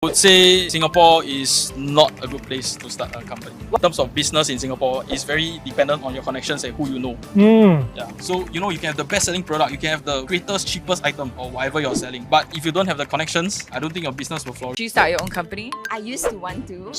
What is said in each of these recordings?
I would say Singapore is not a good place to start a company. In terms of business in Singapore, it's very dependent on your connections and who you know. Yeah. So, you can have the best selling product, you can have the greatest, cheapest item or whatever you're selling. But if you don't have the connections, I don't think your business will flourish. Do you start your own company? I used to want to.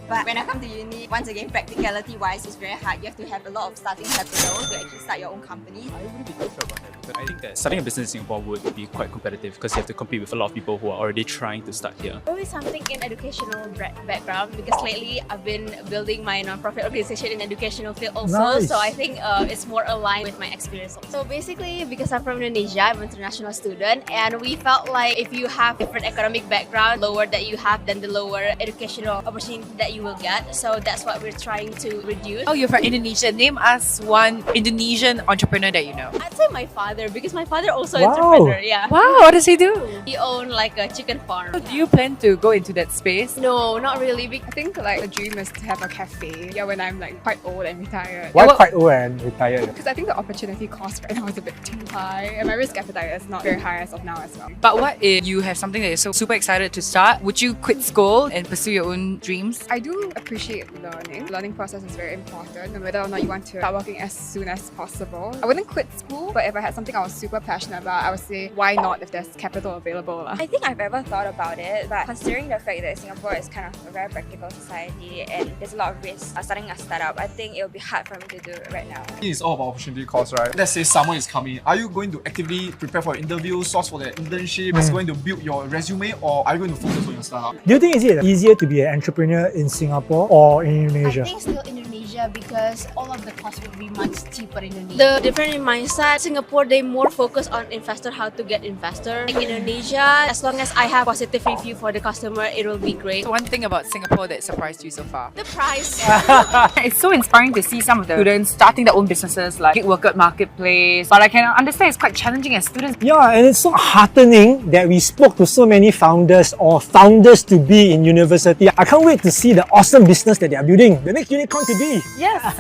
But when I come to uni, once again, practicality-wise, it's very hard. You have to have a lot of starting capital to actually start your own company. I wouldn't be too sure about that because I think that starting a business in Singapore would be quite competitive because you have to compete with a lot of people who are already trying to start here. Probably something in educational background because lately I've been building my non-profit organization in educational field also. Nice. So I think it's more aligned with my experience. So basically, because I'm from Indonesia, I'm an international student, and we felt like if you have different economic background, lower that you have, then the lower educational opportunity that you will get. So that's what we're trying to reduce. Oh, you're from Indonesia. Name us one Indonesian entrepreneur that you know. I'd say my father because my father also Wow. entrepreneur. Yeah. Wow, what does he do? He owned like a chicken farm. Do you plan to go into that space? No, not really. I think like the dream is to have a cafe. Yeah, when I'm like quite old and retired. Why quite old and retired? Because I think the opportunity cost right now is a bit too high, and my risk appetite is not very high as of now as well. But what if you have something that you're so super excited to start? Would you quit school and pursue your own dreams? I do appreciate learning. The learning process is very important, no matter or not you want to start working as soon as possible. I wouldn't quit school, but if I had something I was super passionate about, I would say, why not if there's capital available? I think I've ever thought about it, but considering the fact that Singapore is kind of a very practical society and there's a lot of risk starting a startup, I think it will be hard for me to do it right now. It's all about opportunity cost, right? Let's say summer is coming. Are you going to actively prepare for your interview, source for the internship, is going to build your resume, or are you going to focus on your startup? Do you think is it easier to be an entrepreneur in Singapore or in Indonesia? I think still Indonesia because all of the costs will be much cheaper in Indonesia. The different in mindset, Singapore they more focus on investor, how to get investor. In Indonesia, as long as I have positive review for the customer, it will be great. So one thing about Singapore that surprised you so far? The price. It's so inspiring to see some of the students starting their own businesses like Gig Worker Marketplace. But I can understand it's quite challenging as students. Yeah, and it's so heartening that we spoke to so many founders or founders to be in university. I can't wait to see the awesome business that they are building. The next unicorn to be. Yes.